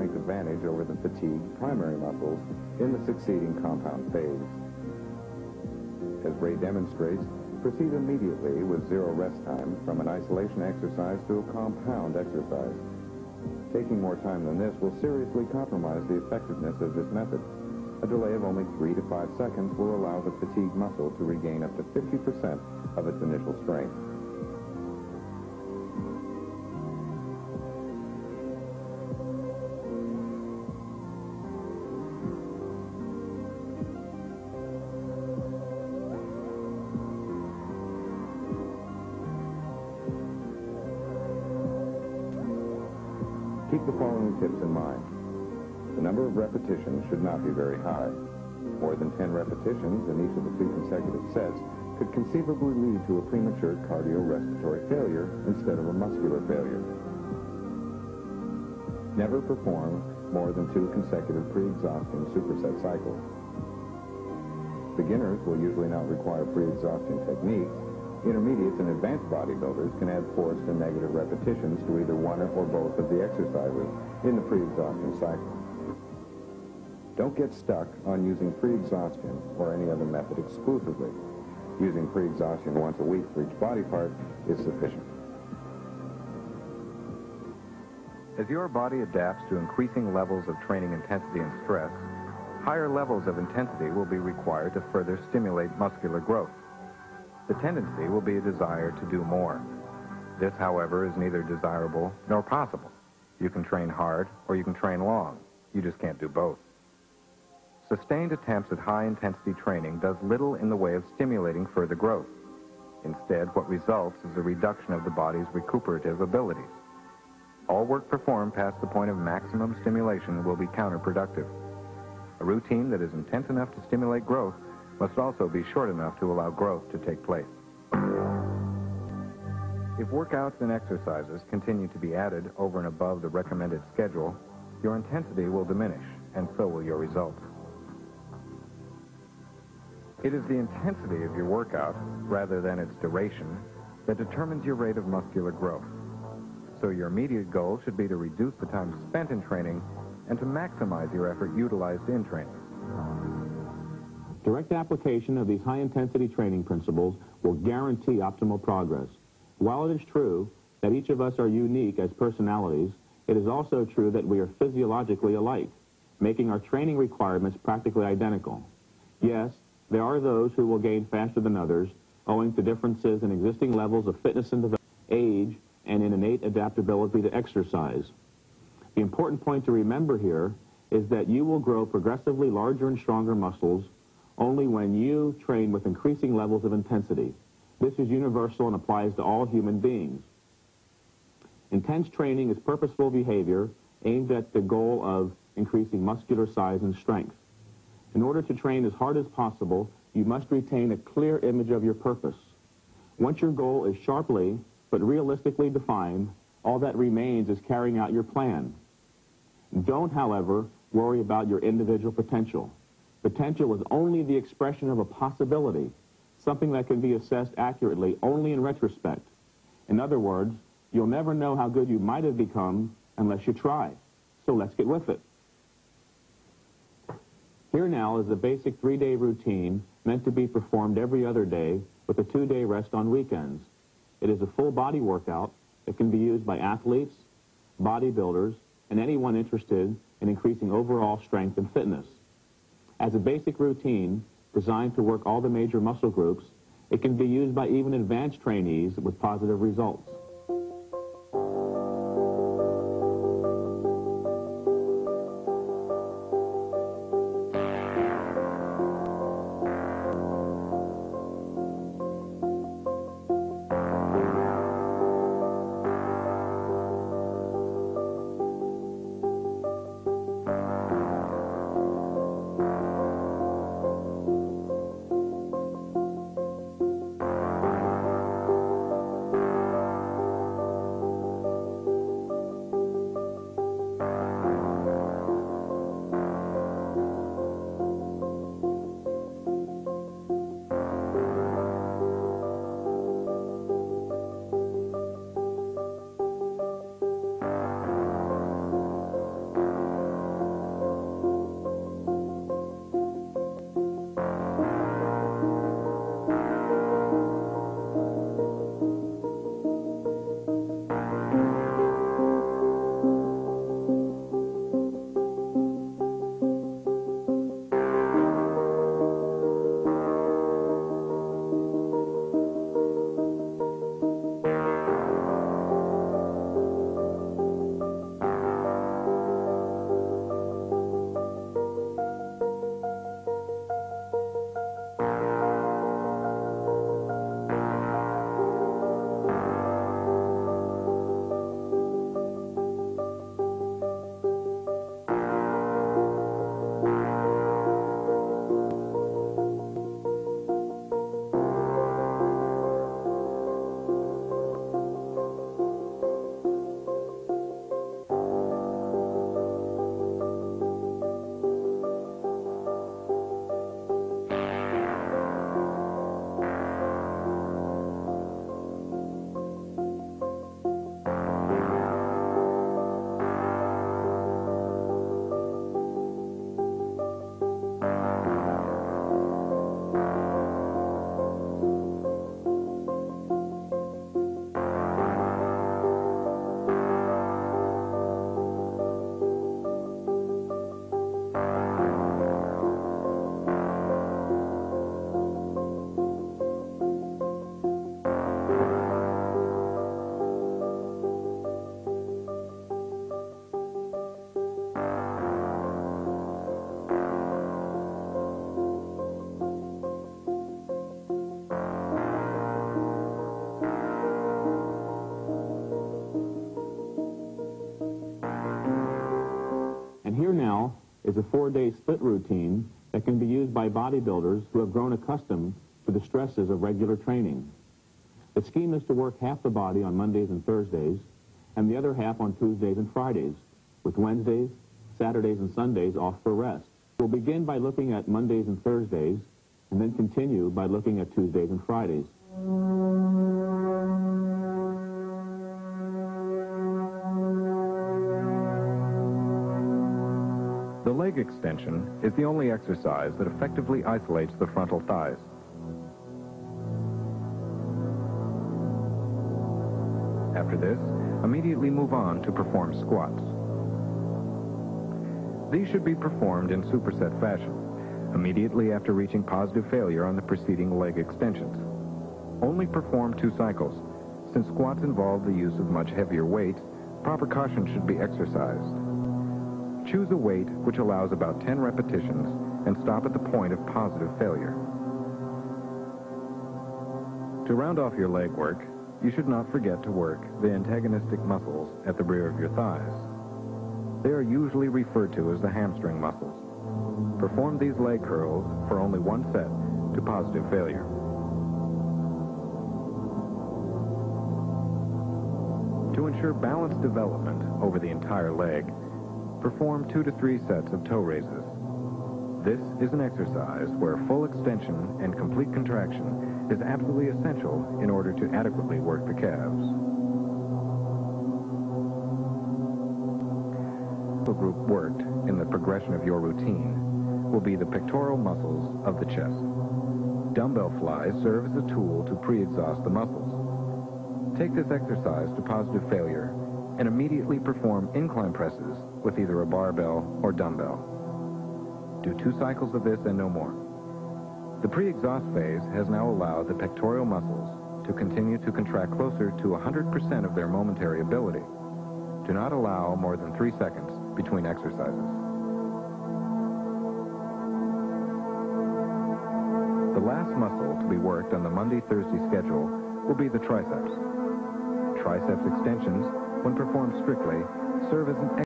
strength advantage over the fatigued primary muscles in the succeeding compound phase. As Ray demonstrates, proceed immediately with zero rest time from an isolation exercise to a compound exercise. Taking more time than this will seriously compromise the effectiveness of this method. A delay of only 3 to 5 seconds will allow the fatigued muscle to regain up to 50% of its initial strength. Keep the following tips in mind. The number of repetitions should not be very high. More than 10 repetitions in each of the 2 consecutive sets could conceivably lead to a premature cardiorespiratory failure instead of a muscular failure. Never perform more than 2 consecutive pre-exhausting superset cycles. Beginners will usually not require pre-exhausting techniques. Intermediates and advanced bodybuilders can add forced and negative repetitions to either one or both of the exercises in the pre-exhaustion cycle. Don't get stuck on using pre-exhaustion or any other method exclusively. Using pre-exhaustion once a week for each body part is sufficient. As your body adapts to increasing levels of training intensity and stress, higher levels of intensity will be required to further stimulate muscular growth. The tendency will be a desire to do more. This, however, is neither desirable nor possible. You can train hard or you can train long. You just can't do both. Sustained attempts at high-intensity training does little in the way of stimulating further growth. Instead, what results is a reduction of the body's recuperative abilities. All work performed past the point of maximum stimulation will be counterproductive. A routine that is intense enough to stimulate growth must also be short enough to allow growth to take place. If workouts and exercises continue to be added over and above the recommended schedule, your intensity will diminish, and so will your results. It is the intensity of your workout, rather than its duration, that determines your rate of muscular growth. So your immediate goal should be to reduce the time spent in training and to maximize your effort utilized in training. Direct application of these high-intensity training principles will guarantee optimal progress. While it is true that each of us are unique as personalities, it is also true that we are physiologically alike, making our training requirements practically identical. Yes, there are those who will gain faster than others, owing to differences in existing levels of fitness and development, age, and in innate adaptability to exercise. The important point to remember here is that you will grow progressively larger and stronger muscles only when you train with increasing levels of intensity. This is universal and applies to all human beings. Intense training is purposeful behavior aimed at the goal of increasing muscular size and strength. In order to train as hard as possible, you must retain a clear image of your purpose. Once your goal is sharply but realistically defined, all that remains is carrying out your plan. Don't, however, worry about your individual potential. Potential is only the expression of a possibility, something that can be assessed accurately only in retrospect. In other words, you'll never know how good you might have become unless you try. So let's get with it. Here now is a basic 3-day routine meant to be performed every other day with a 2-day rest on weekends. It is a full body workout that can be used by athletes, bodybuilders, and anyone interested in increasing overall strength and fitness. As a basic routine designed to work all the major muscle groups, it can be used by even advanced trainees with positive results. here now is a 4-day split routine that can be used by bodybuilders who have grown accustomed to the stresses of regular training. The scheme is to work half the body on Mondays and Thursdays, and the other half on Tuesdays and Fridays, with Wednesdays, Saturdays, and Sundays off for rest. We'll begin by looking at Mondays and Thursdays, and then continue by looking at Tuesdays and Fridays. The leg extension is the only exercise that effectively isolates the frontal thighs. After this, immediately move on to perform squats. These should be performed in superset fashion, immediately after reaching positive failure on the preceding leg extensions. Only perform 2 cycles. Since squats involve the use of much heavier weights, proper caution should be exercised. Choose a weight which allows about 10 repetitions and stop at the point of positive failure. To round off your leg work, you should not forget to work the antagonistic muscles at the rear of your thighs. They are usually referred to as the hamstring muscles. Perform these leg curls for only 1 set to positive failure. To ensure balanced development over the entire leg, perform 2 to 3 sets of toe raises. This is an exercise where full extension and complete contraction is absolutely essential in order to adequately work the calves. The group worked in the progression of your routine will be the pectoral muscles of the chest. Dumbbell flies serve as a tool to pre-exhaust the muscles. Take this exercise to positive failure and immediately perform incline presses with either a barbell or dumbbell. Do 2 cycles of this and no more. The pre-exhaust phase has now allowed the pectoral muscles to continue to contract closer to 100% of their momentary ability. Do not allow more than 3 seconds between exercises. The last muscle to be worked on the Monday-Thursday schedule will be the triceps. Triceps extensions, when performed strictly, serve as an